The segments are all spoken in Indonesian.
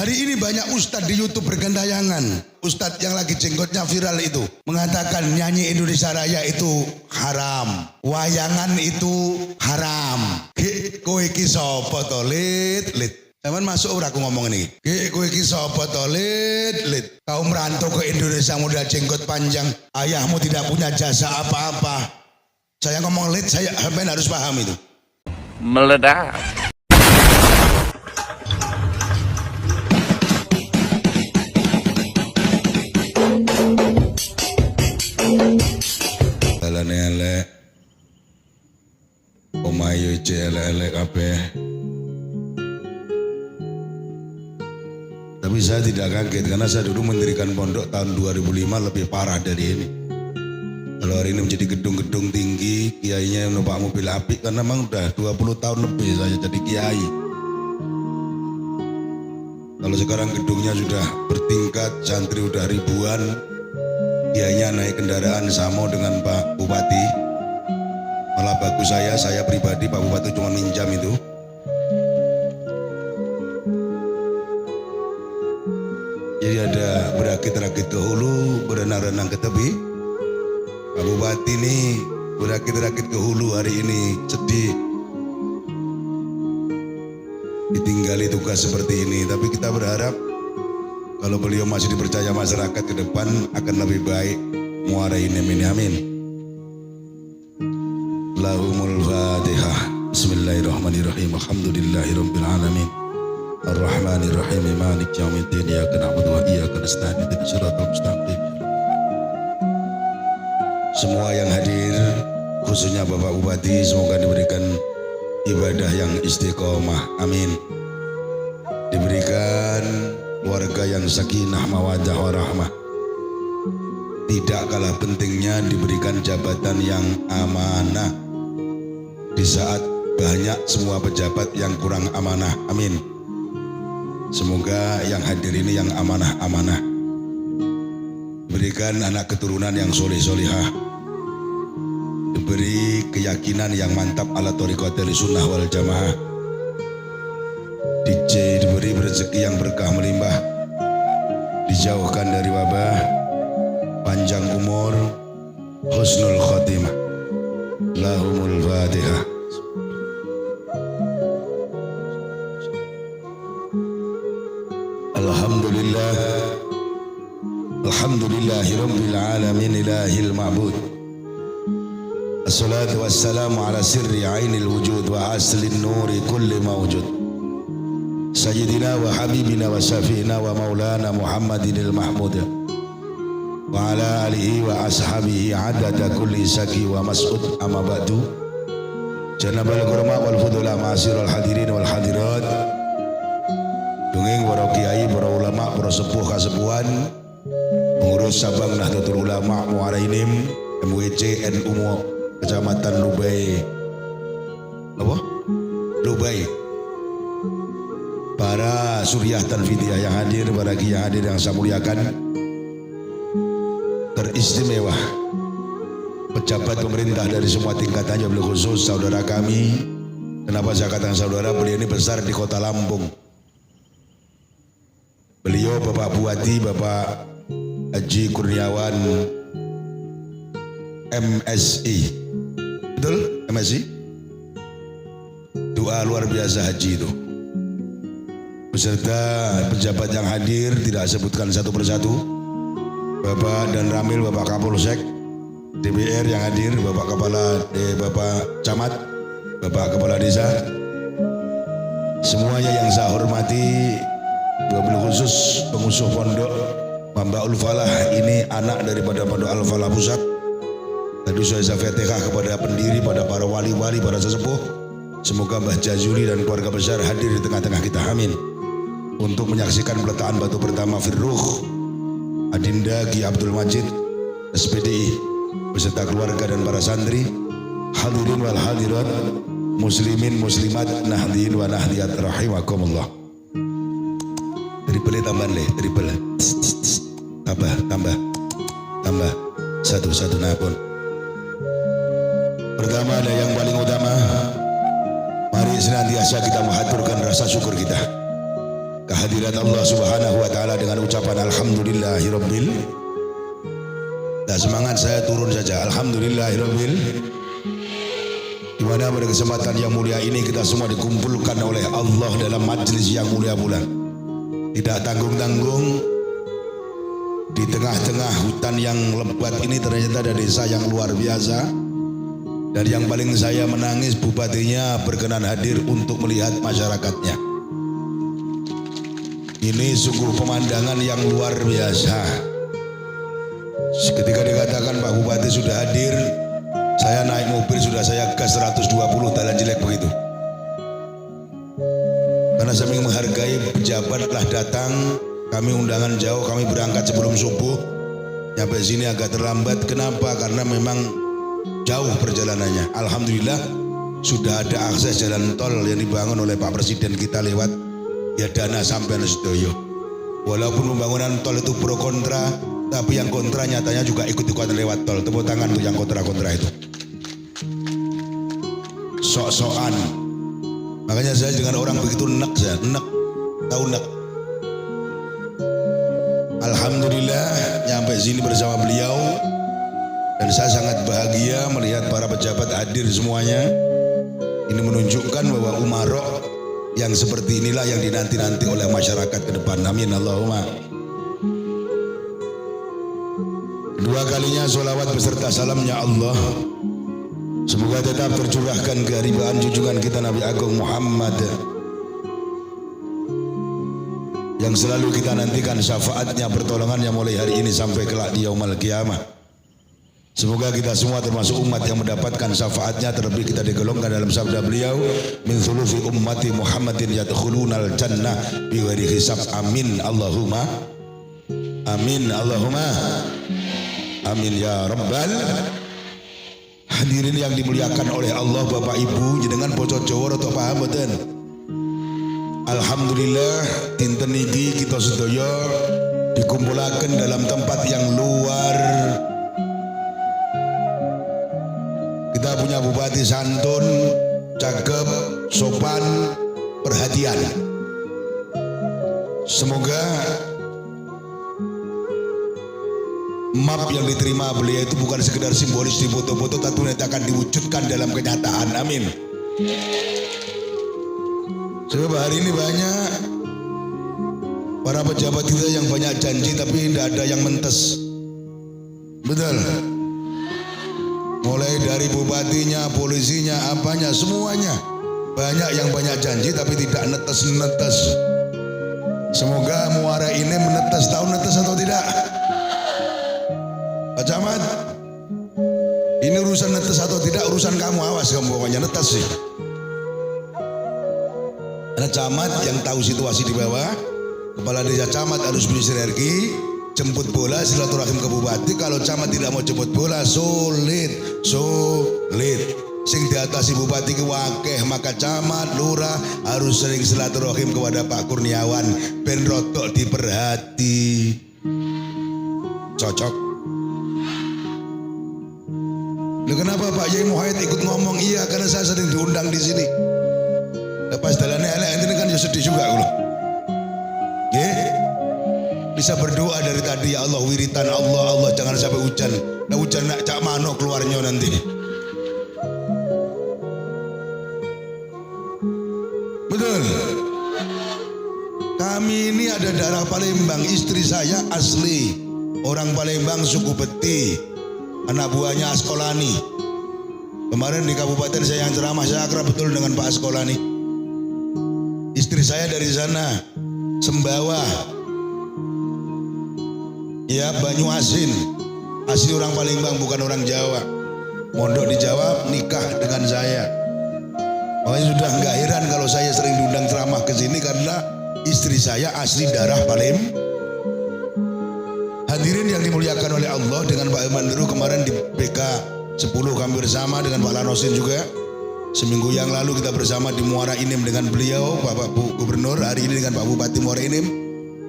Hari ini banyak ustadz di YouTube bergentayangan. Ustadz yang lagi jenggotnya viral itu mengatakan nyanyi Indonesia Raya itu haram, wayangan itu haram. Kowe iki sapa to lit? Zaman masuk ora aku ngomong ini. Kowe iki sapa to lit? Kau merantau ke Indonesia modal jenggot panjang, ayahmu tidak punya jasa apa-apa. Saya ngomong lit, saya harus paham itu. Meledak. Elek omayo elek kabeh. Tapi saya tidak kaget karena saya dulu mendirikan pondok tahun 2005 lebih parah dari ini. Kalau hari ini menjadi gedung-gedung tinggi, kiainya numpak mobil api karena memang udah 20 tahun lebih saya jadi kiai. Kalau sekarang gedungnya sudah bertingkat, santri udah ribuan, kiainya naik kendaraan sama dengan Pak Bupati. Malah bagus saya pribadi, Pak Bupati cuma minjam itu. Jadi ada berakit-rakit ke hulu, berenang-renang ke tepi. Pak Bupati ini berakit-rakit ke hulu hari ini, sedih ditinggali tugas seperti ini. Tapi kita berharap kalau beliau masih dipercaya masyarakat ke depan akan lebih baik. Muarain ini amin. Lahumul Fatihah. Bismillahirrahmanirrahim. Alhamdulillahirabbil alamin. Ar-Rahmanirrahim. Malik yaumiddin. Iyyaka na'budu wa iyyaka nasta'in. Ihdinas siratal mustaqim. Semua yang hadir, khususnya Bapak Bupati, semoga diberikan ibadah yang istiqomah. Amin. Diberikan keluarga yang sakinah mawaddah warahmah. Tidak kalah pentingnya diberikan jabatan yang amanah di saat banyak semua pejabat yang kurang amanah. Amin. Semoga yang hadir ini yang amanah-amanah. Berikan anak keturunan yang soleh-solihah, diberi keyakinan yang mantap ala thariqatul sunnah wal jamaah, diberi rezeki yang berkah melimpah, dijauhkan dari wabah, panjang umur, husnul khotimah. Lahumul Fatihah. Alhamdulillah, alhamdulillahi rabbil alamin, ilahil ma'bud. Assalatu wassalamu ala sirri ainil wujud wa aslin nuri kulli mawjud. Sayyidina wa habibina wa syafi'ina wa maulana Muhammadinil Mahmud wa ala alihi wa ashabihi adada kulli saki wa mas'ud. Amma ba'du. Janabal kurma wal fudula ma'asirul hadirin wal hadirat. Dunging para kiai, para ulama, para sepuh kasepuhan, pengurus Sabang Nahdlatul Ulama Muarainim MWC NU Kecamatan Lubai. Apa? Lubai. Para suriah tanfidiyah yang hadir, para kiai yang hadir yang saya muliakan, teristimewa pejabat pemerintah dari semua tingkatannya, beliau khusus saudara kami. Kenapa saya katakan saudara? Beliau ini besar di kota Lampung. Beliau Bapak Bupati, Bapak Haji Kurniawan MSI. Betul? MSI? Doa luar biasa haji itu. Beserta pejabat yang hadir, tidak sebutkan satu persatu. Bapak dan Ramil, Bapak Kapolsek, DPR yang hadir, Bapak Kepala, Bapak Camat, Bapak Kepala Desa. Semuanya yang saya hormati, wabil khusus pengusuh pondok Mbak Falah, ini anak daripada pondok Al-Falah Pusat. Tadi saya Fatihah kepada pendiri, pada para wali-wali, para sesepuh. Semoga Mbah Jazuli dan keluarga besar hadir di tengah-tengah kita. Amin. Untuk menyaksikan peletakan batu pertama Firruh Adinda Ki Abdul Majid SPDI beserta keluarga dan para santri, hadirin wal hadirat, muslimin muslimat, nahdin wa nahdiyat rahimakumullah. Triple tambahan le, triple. Tambah. Satu napun. Pertama ada yang paling utama, mari senantiasa kita mengaturkan rasa syukur kita kehadirat Allah Subhanahu wa taala dengan ucapan alhamdulillahirabbil. Nah, semangat saya turun saja. Alhamdulillahirabbil. Di mana pada kesempatan yang mulia ini kita semua dikumpulkan oleh Allah dalam majelis yang mulia pula. Tidak tanggung-tanggung, di tengah-tengah hutan yang lebat ini ternyata ada desa yang luar biasa. Dan yang paling saya menangis, bupatinya berkenan hadir untuk melihat masyarakatnya. Ini sungguh pemandangan yang luar biasa. Ketika dikatakan Pak Bupati sudah hadir, saya naik mobil sudah saya gas 120, jalan jelek begitu. Karena saya menghargai pejabat telah datang, kami undangan jauh, kami berangkat sebelum subuh, nyampe sini agak terlambat. Kenapa? Karena memang jauh perjalanannya. Alhamdulillah sudah ada akses jalan tol yang dibangun oleh Pak Presiden kita lewat ya dana sampean sedoyo. Walaupun pembangunan tol itu pro kontra, tapi yang kontra nyatanya juga ikut-ikutan lewat tol. Tepuk tangan tuh yang kontra-kontra itu. Sok-sokan. Makanya saya dengan orang begitu enak, saya enak, tahu enak. Alhamdulillah nyampe sini bersama beliau. Dan saya sangat bahagia melihat para pejabat hadir semuanya. Ini menunjukkan bahwa Umarok yang seperti inilah yang dinanti-nanti oleh masyarakat ke depan. Amin Allahumma. Dua kalinya sholawat beserta salamnya Allah. Semoga tetap tercurahkan keharibaan junjungan kita Nabi Agung Muhammad, yang selalu kita nantikan syafaatnya, pertolongannya mulai hari ini sampai kelak di yaumul qiyamah. Semoga kita semua termasuk umat yang mendapatkan syafaatnya, terlebih kita digolongkan dalam sabda beliau, min thuluthi ummati Muhammadin yadkhulunal jannah bighairi hisab. Amin Allahumma. Amin Allahumma. Amin ya rabbal. Hadirin yang dimuliakan oleh Allah, Bapak Ibu, jenengan bocah Jawa atau paham mboten? Alhamdulillah dinten niki kita sedaya dikumpulaken dalam tempat yang luar. Kita punya bupati santun, cakep, sopan, perhatian. Semoga map yang diterima beliau itu bukan sekedar simbolis di foto-foto, tapi nanti akan diwujudkan dalam kenyataan. Amin. Sebab hari ini banyak para pejabat kita yang banyak janji tapi tidak ada yang mentes. Betul. Mulai dari bupatinya, polisinya, apanya, semuanya. Banyak yang banyak janji tapi tidak netes-netes. Semoga Muara ini menetes, tahu netes atau tidak? Pak Camat, ini urusan netes atau tidak urusan kamu, awas kamu pokoknya netes sih. Karena camat yang tahu situasi di bawah, kepala desa camat harus punya sinergi, jemput bola silaturahim ke bupati. Kalau camat tidak mau jemput bola, sulit. Sing diatasi bupati ke wakeh, maka camat, lurah harus sering silaturahim kepada Pak Kurniawan, ben rotok diperhati. Cocok. Kenapa Pak Yai Muhammad ikut ngomong? Iya, karena saya sering diundang di sini. Lepas dalannya elek ini kan ya sedih juga loh. Bisa berdoa dari tadi, ya Allah wiritan Allah jangan sampai hujan. Nah hujan nak cak mano keluarnya nanti. Betul. Kami ini ada darah Palembang, istri saya asli orang Palembang, suku Beti. Anak buahnya Askolani. Kemarin di kabupaten saya yang ceramah, saya akrab betul dengan Pak Askolani. Istri saya dari sana, Sembawa, ya Banyuasin, asli orang Palembang bukan orang Jawa. Mondok di Jawa, nikah dengan saya. Makanya sudah nggak heran kalau saya sering diundang ceramah ke sini karena istri saya asli darah Palembang. Hadirin yang dimuliakan oleh Allah, dengan Pak Iman Duru kemarin di PK 10 kami bersama dengan Pak Lanosin juga. Seminggu yang lalu kita bersama di Muara Inim dengan beliau, Bapak Gubernur, hari ini dengan Pak Bupati Muara Inim.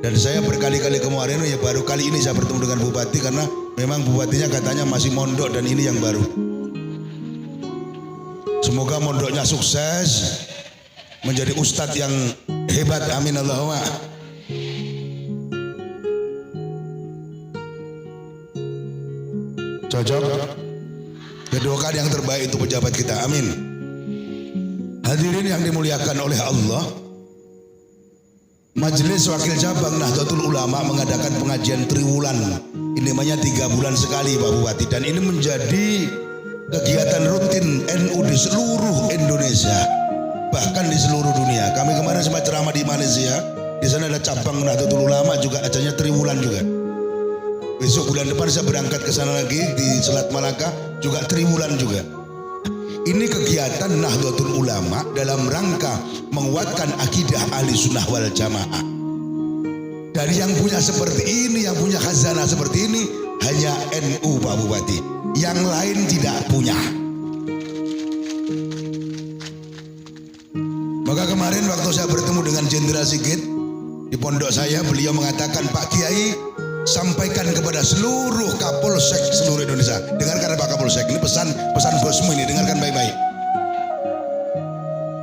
Dan saya berkali-kali ke Muara Inim, ya baru kali ini saya bertemu dengan Bupati karena memang Bupatinya katanya masih mondok dan ini yang baru. Semoga mondoknya sukses, menjadi ustadz yang hebat. Amin Allahumma. Cocok? Doakan yang terbaik untuk pejabat kita. Amin. Hadirin yang dimuliakan oleh Allah, Majelis Wakil Cabang Nahdlatul Ulama mengadakan pengajian triwulan. Ini namanya 3 bulan sekali Pak Bupati, dan ini menjadi kegiatan rutin NU di seluruh Indonesia, bahkan di seluruh dunia. Kami kemarin sempat ceramah di Malaysia, di sana ada cabang Nahdlatul Ulama juga, acaranya triwulan juga. Besok bulan depan saya berangkat ke sana lagi di Selat Malaka, juga triwulan juga. Ini kegiatan Nahdlatul Ulama dalam rangka menguatkan akidah ahli sunnah wal jamaah. Dari yang punya seperti ini, yang punya khazanah seperti ini, hanya NU Pak Bupati. Yang lain tidak punya. Maka kemarin waktu saya bertemu dengan Jenderal Sigit di pondok saya, beliau mengatakan, Pak Kiai, sampaikan kepada seluruh Kapolsek seluruh Indonesia. Dengarkan Pak Kapolsek, ini pesan bosmu ini, dengarkan baik-baik.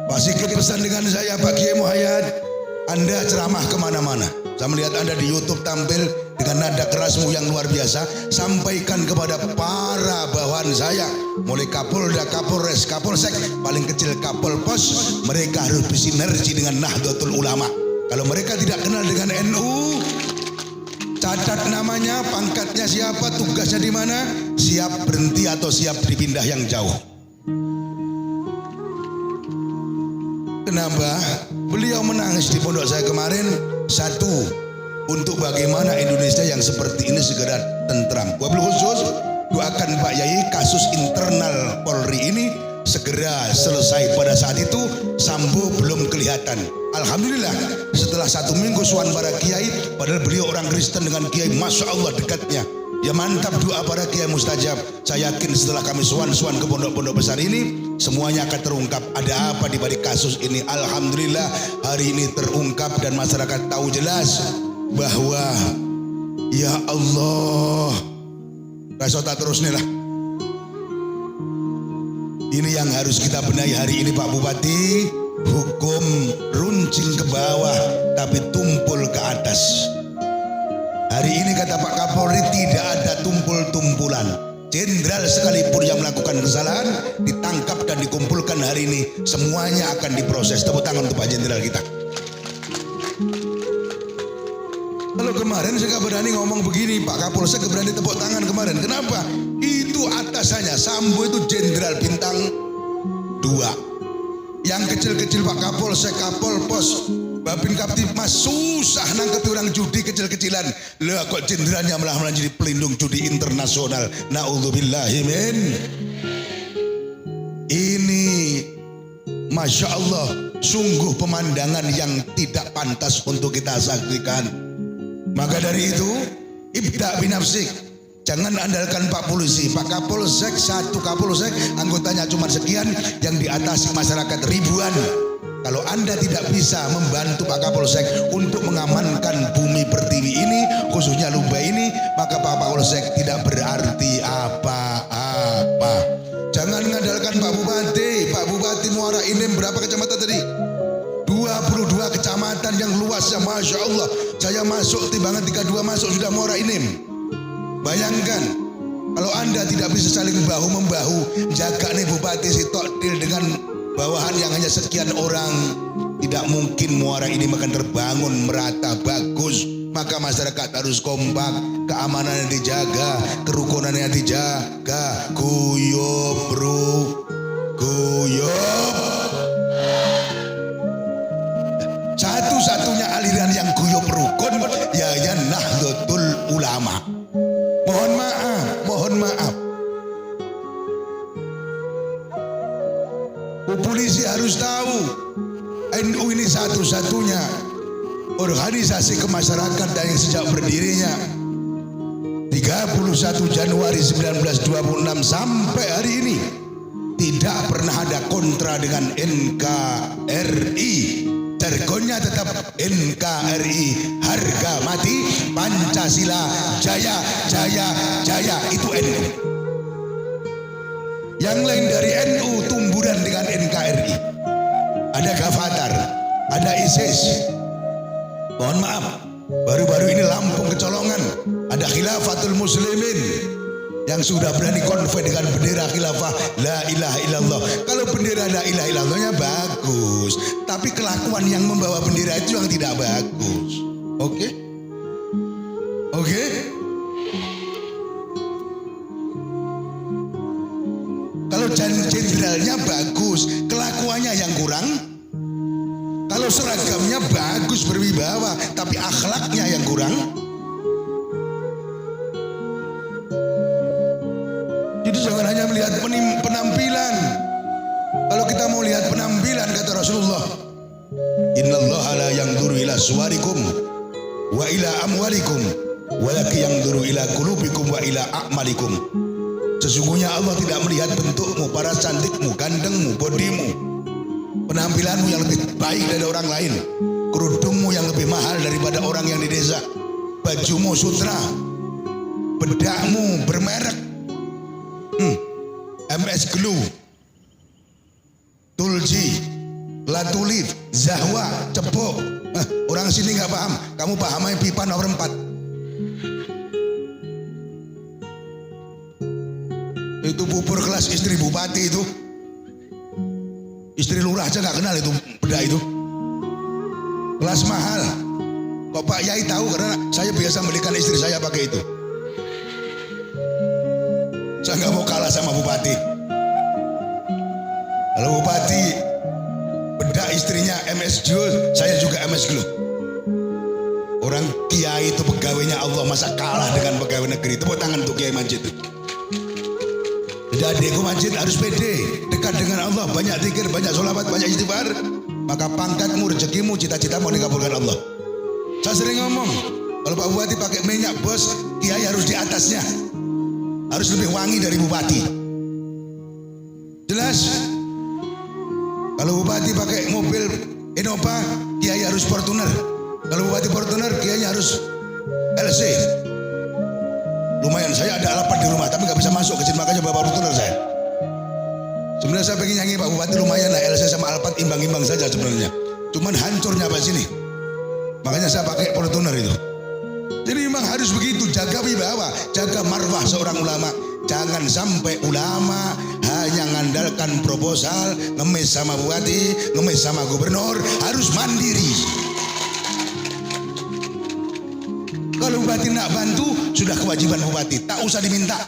Pak Sigit pesan dengan saya, Pak Kiai Muhayyad, Anda ceramah kemana-mana. Saya melihat Anda di YouTube tampil dengan nada kerasmu yang luar biasa. Sampaikan kepada para bawahan saya, mulai Kapolda, Kapolres, Kapolsek, paling kecil Kapolpos, mereka harus bersinergi dengan Nahdlatul Ulama. Kalau mereka tidak kenal dengan NU, catat namanya, pangkatnya siapa, tugasnya di mana, siap berhenti atau siap dipindah yang jauh. Kenapa? Beliau menangis di pondok saya kemarin. Satu, untuk bagaimana Indonesia yang seperti ini segera tentram. Wabil khusus, doakan Pak Yai kasus internal Polri ini segera selesai. Pada saat itu Sambo belum kelihatan. Alhamdulillah setelah 1 minggu suan para kiai, padahal beliau orang Kristen dengan kiai, Masya Allah dekatnya. Ya mantap, doa para kiai mustajab. Saya yakin setelah kami suan ke pondok-pondok besar ini, semuanya akan terungkap ada apa di balik kasus ini. Alhamdulillah hari ini terungkap dan masyarakat tahu jelas bahwa ya Allah, rasota terus nih lah. Ini yang harus kita benahi hari ini Pak Bupati. Hukum runcing ke bawah tapi tumpul ke atas. Hari ini kata Pak Kapolri tidak ada tumpul-tumpulan. Jenderal sekalipun yang melakukan kesalahan ditangkap dan dikumpulkan hari ini, semuanya akan diproses. Tepuk tangan untuk Pak Jenderal kita. Kalau kemarin saya gak berani ngomong begini, Pak Kapolsek berani tepuk tangan kemarin. Kenapa? Itu atasannya, Sambo itu jenderal bintang 2. Yang kecil-kecil Pak Kapolsek, Kapolpos, Babin Kaptipmas susah nangkep orang judi kecil-kecilan. Lah kok jenderalnya malah menjadi pelindung judi internasional. Na'udzubillahimin. Ini Masya Allah, sungguh pemandangan yang tidak pantas untuk kita saksikan. Maka dari itu, ibda binafsik. Jangan andalkan Pak Polisi, Pak Kapolsek, 1 Kapolsek, anggotanya cuma sekian, yang diatasi masyarakat ribuan. Kalau Anda tidak bisa membantu Pak Kapolsek untuk mengamankan bumi pertiwi ini, khususnya Lumba ini, maka Pak Kapolsek tidak berarti apa-apa. Jangan mengandalkan Pak Bupati. Pak Bupati Muara Enim berapa kecamatan tadi? 22 kecamatan yang luasnya Masya Allah. Saya masuk timbangan 32 masuk sudah Muara Enim. Bayangkan kalau Anda tidak bisa saling bahu-membahu, jaga nih Bupati Sitokdil dengan bawahan yang hanya sekian orang, tidak mungkin Muara ini akan terbangun merata bagus. Maka masyarakat harus kompak, keamanannya dijaga, kerukunannya dijaga. Guyub bro, guyub. Satu-satunya aliran yang guyub rukun ya Nahdlatul Ulama. Mohon maaf. Polisi harus tahu NU ini satu-satunya organisasi kemasyarakatan yang sejak berdirinya 31 Januari 1926 sampai hari ini tidak pernah ada kontra dengan NKRI. Jargonnya tetap NKRI, harga mati Pancasila, jaya jaya jaya, itu NU. Yang lain dari NU tumburan dengan NKRI. Ada Gavatar, ada ISIS. Mohon maaf, baru-baru ini Lampung kecolongan, ada Khilafatul Muslimin. Yang sudah berani konvoy dengan bendera khilafah la ilaha illallah. Kalau bendera la ilaha illallahnya bagus, tapi kelakuan yang membawa bendera itu yang tidak bagus. Oke? Oke? Kalau jenderalnya bagus, kelakuannya yang kurang. Kalau seragamnya bagus berwibawa, tapi akhlaknya yang kurang. Jadi jangan hanya melihat penampilan. Kalau kita mau lihat penampilan, kata Rasulullah, innallaha la yanzuru ila suwarikum wa ila amwalikum walakin yanzuru ila qulubikum wa ila a'malikum. Sesungguhnya Allah tidak melihat bentukmu, para cantikmu, gantengmu, bodimu, penampilanmu yang lebih baik dari orang lain, kerudungmu yang lebih mahal daripada orang yang di desa, bajumu sutra, bedakmu bermerek, MS Glue, Tulsi, Latulif, Zahwa, Cepuk. Orang sini nggak paham, kamu paham aja pipa nomor 4. Itu bubur kelas istri bupati itu, istri lurah aja nggak kenal itu bedak itu, kelas mahal. Kok Pak Yai tahu? Karena saya biasa belikan istri saya pakai itu. Saya nggak mau kalah sama bupati. Kalau bupati bedak istrinya MS Glue, saya juga MS Glue. Orang kiai itu pegawainya Allah, masa kalah dengan pegawai negeri? Tepuk tangan untuk Kiai Majid. Jadi adikku Majid harus pede, dekat dengan Allah, banyak zikir, banyak sholawat, banyak istighfar, maka pangkatmu, rezekimu, cita-citamu dikabulkan Allah. Saya sering ngomong, kalau Pak Bupati pakai minyak bos, kiai harus di atasnya, harus lebih wangi dari bupati. Jelas? Kalau bupati pakai mobil Innova, kiai harus Fortuner. Kalau bupati Fortuner, kiainya harus LC. Lumayan, saya ada Alphard di rumah, tapi nggak bisa masuk kecil, makanya bawa Fortuner saya. Sebenarnya saya pengen nyanyi Pak Bupati, lumayan lah, LC sama Alphard imbang-imbang saja sebenarnya. Cuman hancurnya Pak sini, makanya saya pakai Fortuner itu. Jadi memang harus begitu, jaga wibawa, jaga marwah seorang ulama. Jangan sampai ulama hanya mengandalkan proposal, ngemis sama bupati, ngemis sama gubernur, harus mandiri. Kalau bupati nak bantu, sudah kewajiban bupati, tak usah diminta.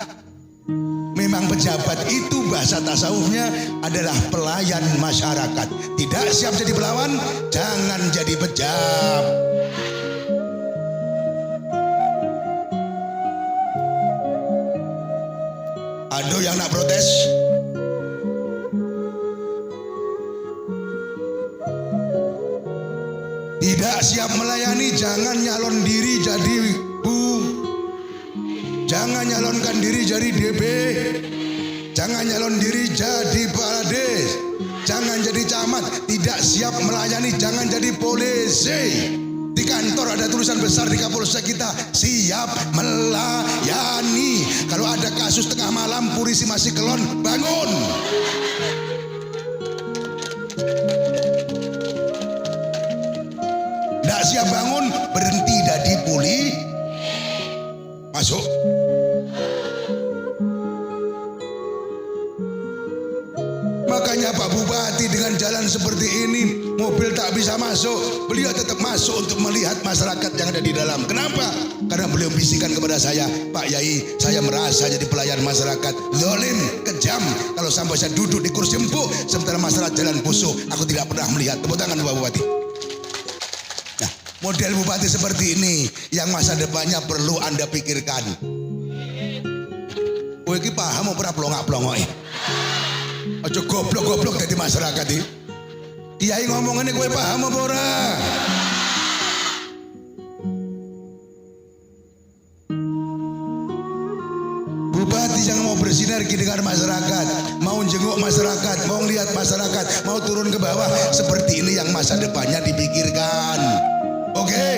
Memang pejabat itu bahasa tasawufnya adalah pelayan masyarakat. Tidak siap jadi pelawan, jangan jadi pejabat. Ada yang nak protes? Tidak siap melayani, jangan nyalon diri jadi Bu. Jangan nyalonkan diri jadi DB. Jangan nyalon diri jadi Palades. Jangan jadi camat. Tidak siap melayani, jangan jadi polisi. Di kantor ada tulisan besar di Kapolsek kita, siap melayani. Kalau ada kasus tengah malam, polisi masih kelon, bangun. Tidak siap bangun, berhenti jadi puli, masuk. Makanya Pak Bupati dengan jalan seperti ini, mobil tak bisa masuk, beliau tetap masuk untuk melihat masyarakat yang ada di dalam. Kenapa? Karena beliau bisikan kepada saya, Pak Yai, saya merasa jadi pelayan masyarakat zalim, kejam. Kalau sampai saya duduk di kursi empuk, sementara masyarakat jalan busuk, aku tidak pernah melihat. Tepuk tangan Pak Bupati. Nah, model bupati seperti ini yang masa depannya perlu Anda pikirkan. Kowe iki paham ora plongak-plongok? Aja goblok-goblok dari masyarakat iki. Kiai ngomongane kowe paham apa ora? Bupati yang mau bersinergi dengan masyarakat, mau jenguk masyarakat, mau lihat masyarakat, mau turun ke bawah, seperti ini yang masa depannya dipikirkan. Oke?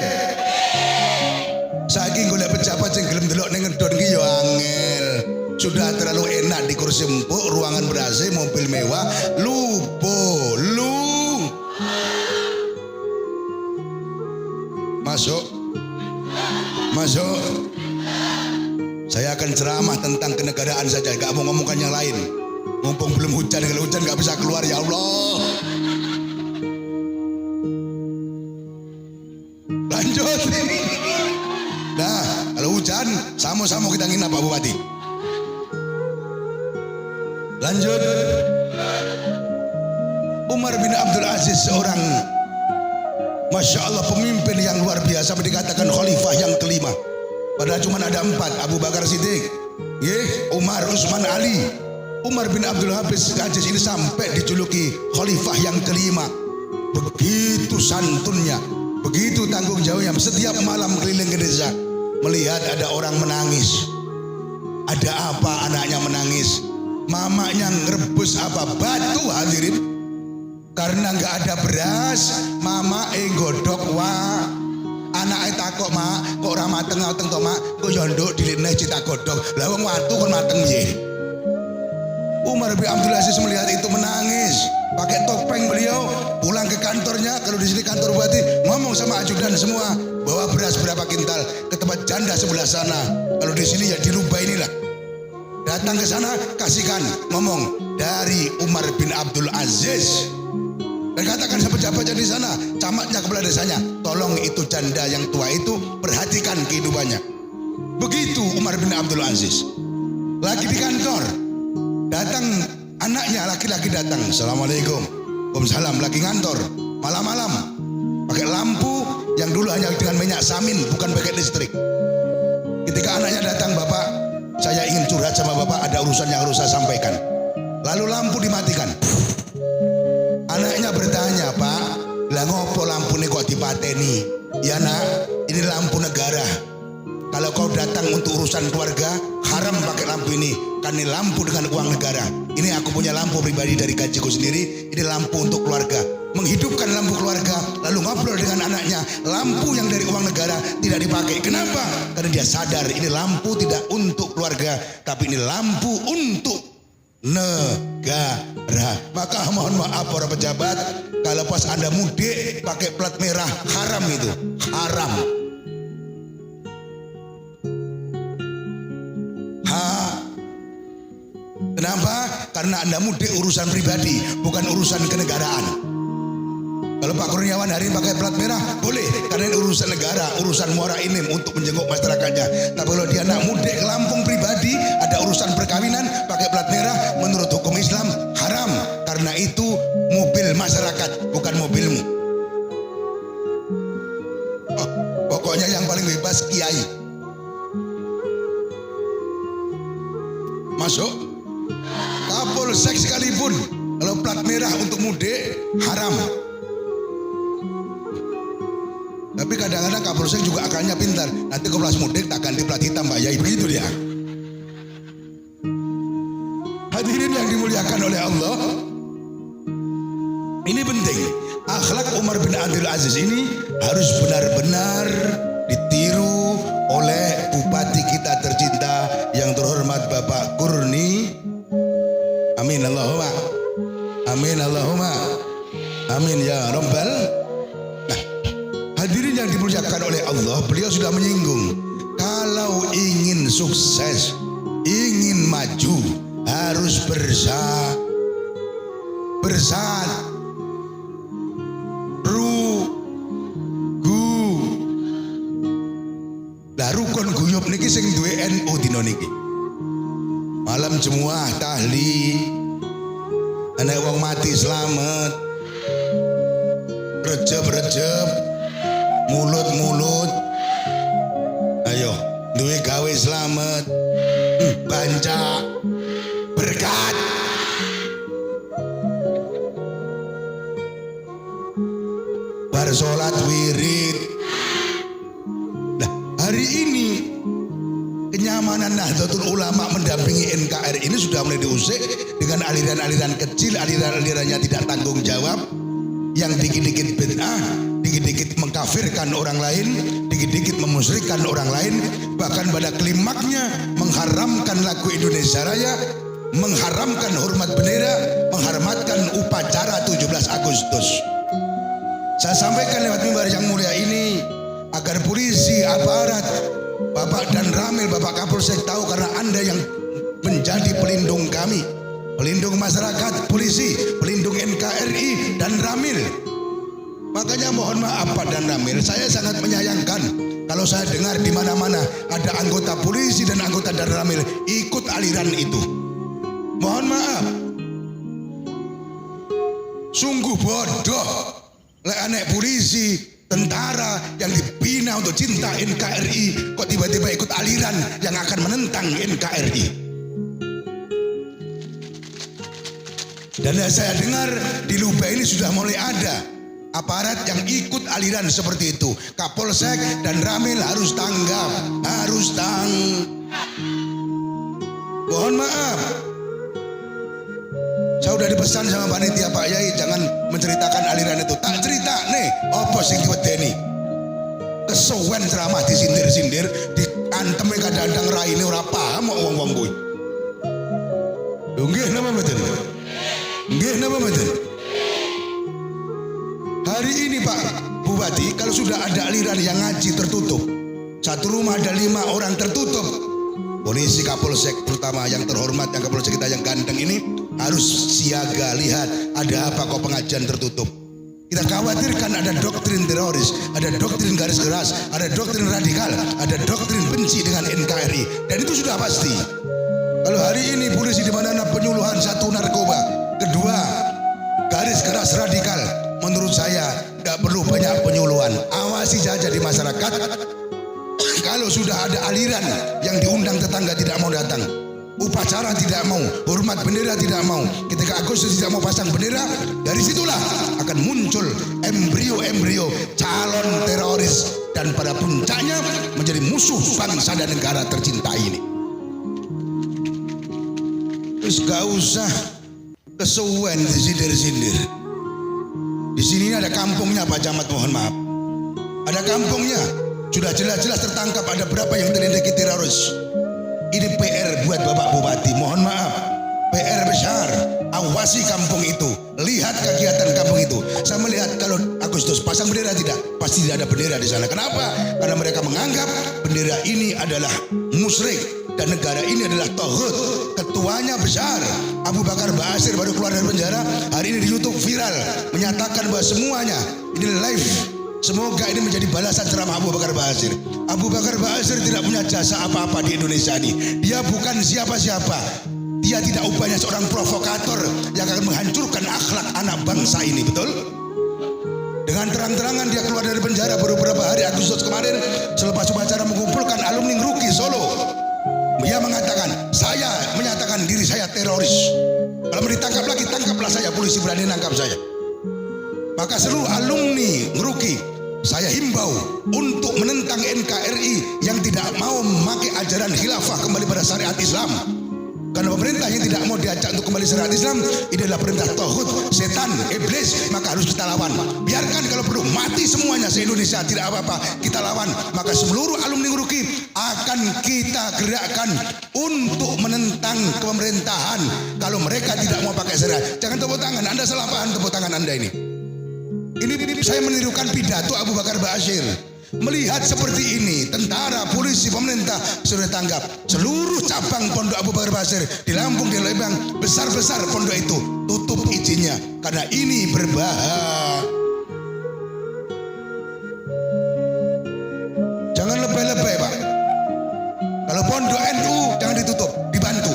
Saking golek pejabat sing gelem delok ning ngedon ki yo angel. Sudah terlalu enak di kursi empuk, ruangan ber-AC, mobil mewah, lupa, masuk. Saya akan ceramah tentang kenegaraan saja, gak mau ngomongkan yang lain. Mumpung belum hujan, kalau hujan gak bisa keluar, ya Allah. Lanjut. Nah, kalau hujan, sama-sama kita nginap Pak Bupati. Lanjut. Umar bin Abdul Aziz seorang Masya Allah pemimpin yang luar biasa, dikatakan khalifah yang kelima. Padahal cuma ada 4, Abu Bakar Siddiq, Umar, Utsman, Ali. Umar bin Abdul Aziz ini sampai dijuluki khalifah yang kelima. Begitu santunnya, begitu tanggung jawabnya. Setiap malam keliling ke desa, melihat ada orang menangis. Ada apa anaknya menangis? Mamanya ngerebus apa? Batu, hadirin. Karena nggak ada beras, mama godok wa. Anaknya takut mak, kok ora mateng to mak, kok yondok dilene cita godok. Lah wong watu kon mateng piye? Umar bin Abdul Aziz melihat itu menangis, pakai topeng beliau pulang ke kantornya. Kalau di sini kantor bupati, ngomong sama ajudan semua, bawa beras berapa kintal ke tempat janda sebelah sana. Kalau di sini ya di Rubah inilah. Datang ke sana, kasihkan, ngomong dari Umar bin Abdul Aziz. Dan katakan sama pejabatnya di sana, camatnya kepala desanya, tolong itu janda yang tua itu perhatikan kehidupannya. Begitu Umar bin Abdul Aziz. Lagi di kantor, datang anaknya laki-laki datang, Assalamualaikum, Waalaikumsalam, lagi ngantor, malam-malam, pakai lampu yang dulu hanya dengan minyak samin, bukan pakai listrik. Ketika anaknya datang, Bapak, saya ingin curhat sama Bapak, ada urusan yang harus saya sampaikan. Lalu lampu dimatikan. Anaknya bertanya, Pak, lah ngopo lampu ini kok dipateni? Ya nak, ini lampu negara. Kalau kau datang untuk urusan keluarga, haram pakai lampu ini. Kan ini lampu dengan uang negara. Ini aku punya lampu pribadi dari gajiku sendiri. Ini lampu untuk keluarga. Menghidupkan lampu keluarga, lalu ngobrol dengan anaknya. Lampu yang dari uang negara tidak dipakai. Kenapa? Karena dia sadar ini lampu tidak untuk keluarga, tapi ini lampu untuk negara. Maka mohon maaf para pejabat, kalau pas Anda mudik pakai plat merah, haram itu, haram. Kenapa? Karena Anda mudik urusan pribadi, bukan urusan kenegaraan. Kalau Pak Kurniawan hari ini pakai plat merah, boleh, karena ini urusan negara, urusan muara inim untuk menjenguk masyarakatnya. Tapi kalau dia nak mudik ke Lampung pribadi, ada urusan perkawinan, pakai plat merah, menurut hukum Islam haram. Karena itu mobil masyarakat, bukan mobilmu. Oh, pokoknya yang paling bebas kiai. Masuk. Kapolsek sekalipun, kalau plat merah untuk mudik haram. Tapi kadang-kadang Kapolsek juga akalnya pintar. Nanti kalau pas mudik tak ganti plat hitam Mbak Yai, begitu dia. Hadirin yang dimuliakan oleh Allah, ini penting. Akhlak Umar bin Abdul Aziz ini harus benar-benar ditiru oleh bupati kita tercinta yang terhormat Bapak Kurni. Amin Allahumma. Amin Allahumma. Amin ya Rabbal. Hadirin yang dimuliakan oleh Allah, beliau sudah menyinggung, kalau ingin sukses, ingin maju, harus bersatu. Lah rukun guyub niki sing duwe NU dina niki. Malam Jumat tahli, ana wong mati slamet. Rejeb-rejeb, mulut-mulut, ayo duwe gawe slamet, banca berkat. Bar salat wirid. Nah, hari ini kenyamanan Nahdlatul Ulama mendampingi NKRI ini sudah mulai diusik dengan aliran-aliran kecil, aliran-alirannya tidak tanggung jawab, yang dikit-dikit bid'ah, dikit-dikit mengkafirkan orang lain, dikit-dikit memusyrikkan orang lain, bahkan pada klimaknya mengharamkan lagu Indonesia Raya, mengharamkan hormat bendera, mengharamkan upacara 17 Agustus. Saya sampaikan lewat mimbar yang mulia ini agar polisi, aparat, Bapak dan Ramil, Bapak Kapolsek tahu karena Anda yang menjadi pelindung kami, pelindung masyarakat, polisi, pelindung NKRI dan Ramil. Makanya mohon maaf Pak dan Ramil, saya sangat menyayangkan kalau saya dengar di mana-mana ada anggota polisi dan anggota dan Ramil ikut aliran itu. Mohon maaf. Sungguh bodoh. Lek anek polisi, tentara yang dibina untuk cinta NKRI kok tiba-tiba ikut aliran yang akan menentang NKRI. Dan saya dengar di Lubek ini sudah mulai ada aparat yang ikut aliran seperti itu. Kapolsek dan Ramil harus tanggap, Mohon maaf. Saya udah dipesan sama panitia Pak Yai jangan menceritakan aliran itu. Tak cerita nih, apa sing diwedeni? Kesuwen ceramah disindir-sindir, diantemi kadang-kadang raine ora paham kok wong-wong kuwi. Lho nggih napa mboten? Nggih napa mboten? Hari ini Pak Bupati, kalau sudah ada aliran yang ngaji tertutup, satu rumah ada 5 orang tertutup, polisi Kapolsek terutama yang terhormat, yang Kapolsek kita yang ganteng ini harus siaga, lihat ada apa kok pengajian tertutup. Kita khawatirkan ada doktrin teroris, ada doktrin garis keras, ada doktrin radikal, ada doktrin benci dengan NKRI, dan itu sudah pasti. Kalau hari ini polisi di mana penyuluhan, 1 narkoba, 2 garis keras radikal, menurut saya tidak perlu banyak penyuluhan. Awasi saja di masyarakat. Kalau sudah ada aliran yang diundang tetangga tidak mau datang, upacara tidak mau, hormat bendera tidak mau, ketika Agustus tidak mau pasang bendera, dari situlah akan muncul embrio-embrio calon teroris dan pada puncaknya menjadi musuh bangsa dan negara tercinta ini. Terus gak usah kesuwen disindir-sindir. Di sini ada kampungnya Pak Camat, mohon maaf. Ada kampungnya, sudah jelas-jelas tertangkap ada berapa yang terindikasi teroris. Ini PR buat Bapak Bupati, mohon maaf. PR besar, awasi kampung itu, lihat kegiatan kampung itu. Saya melihat kalau Agustus pasang bendera tidak, pasti tidak ada bendera di sana. Kenapa? Karena mereka menganggap bendera ini adalah musyrik dan negara ini adalah tauhid. Ketuanya besar, Abu Bakar Ba'asyir baru keluar dari penjara, hari ini di YouTube viral menyatakan bahwa semuanya ini live. Semoga ini menjadi balasan ceramah Abu Bakar Ba'asyir. Abu Bakar Ba'asyir tidak punya jasa apa-apa di Indonesia ini. Dia bukan siapa-siapa. Dia tidak upaya seorang provokator yang akan menghancurkan akhlak anak bangsa ini, betul? Dengan terang-terangan dia keluar dari penjara baru beberapa hari Agustus kemarin selepas upacara mengumpulkan alumni Ngeruki Solo. Dia mengatakan, saya menyatakan diri saya teroris. Kalau mau ditangkap lagi, tangkaplah saya, polisi berani nangkap saya. Maka seluruh alumni Ngeruki, saya himbau untuk menentang NKRI yang tidak mau memakai ajaran khilafah kembali pada syariat Islam. Karena pemerintah yang tidak mau diajak untuk kembali syariat Islam, ini adalah perintah tauhid, setan, iblis, maka harus kita lawan. Biarkan kalau perlu mati semuanya se-Indonesia, tidak apa-apa, kita lawan. Maka seluruh alumni Ngeruki akan kita gerakkan untuk menentang pemerintahan kalau mereka tidak mau pakai syariat. Jangan tepuk tangan, Anda salah paham tepuk tangan Anda ini. Ini saya menirukan pidato Abu Bakar Ba'asyir. Melihat seperti ini, tentara, polisi, pemerintah sudah tanggap seluruh cabang pondok Abu Bakar Ba'asyir di Lampung, di Lembang, besar-besar pondok itu tutup izinnya karena ini berbahaya. Jangan lebay-lebay Pak. Kalau pondok NU jangan ditutup, dibantu.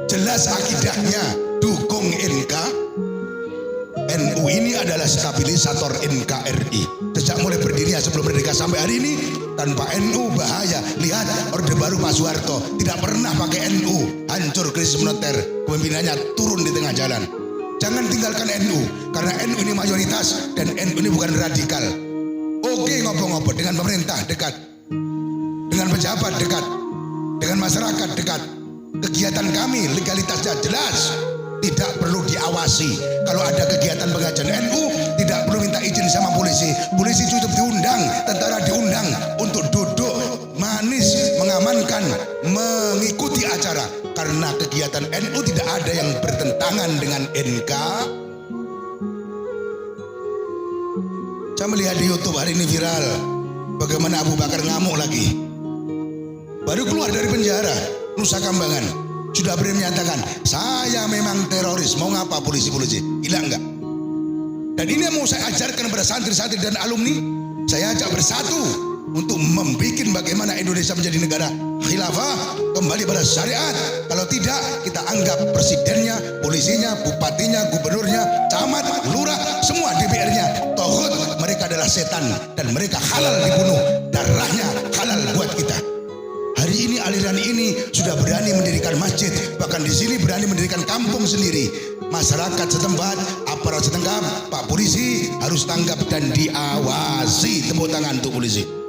Jelas akidahnya dukung NU ini adalah stabilisator NKRI. Sejak mulai berdirinya sebelum merdeka sampai hari ini, tanpa NU bahaya. Lihat Orde Baru Pak Soeharto tidak pernah pakai NU, hancur krisis moneter, kepemimpinannya turun di tengah jalan. Jangan tinggalkan NU, karena NU ini mayoritas dan NU ini bukan radikal. Oke, ngobrol-ngobrol dengan pemerintah dekat, dengan pejabat dekat, dengan masyarakat dekat. Kegiatan kami legalitasnya jelas, tidak perlu diawasi. Kalau ada kegiatan pengajian NU tidak perlu minta izin sama polisi. Polisi cukup diundang, tentara diundang untuk duduk manis mengamankan, mengikuti acara. Karena kegiatan NU tidak ada yang bertentangan dengan NK. Saya melihat di YouTube hari ini viral Bagaimana Abu Bakar ngamuk lagi. Baru keluar dari penjara Nusa Kambangan sudah berani menyatakan saya memang teroris. Mau ngapa polisi-polisi? Gila enggak? Dan ini yang mau saya ajarkan kepada santri-santri dan alumni. Saya ajak bersatu untuk membuat bagaimana Indonesia menjadi negara khilafah, kembali pada syariat. Kalau tidak, kita anggap presidennya, polisinya, bupatinya, gubernurnya, camat, lurah, semua DPR-nya tohut. Mereka adalah setan dan mereka halal dibunuh. Darahnya halal buat kita. Hari ini aliran ini sudah berani mendirikan masjid, bahkan di sini berani mendirikan kampung sendiri. Masyarakat setempat, aparat setempat, Pak Polisi harus tanggap dan diawasi. Tepuk tangan untuk polisi.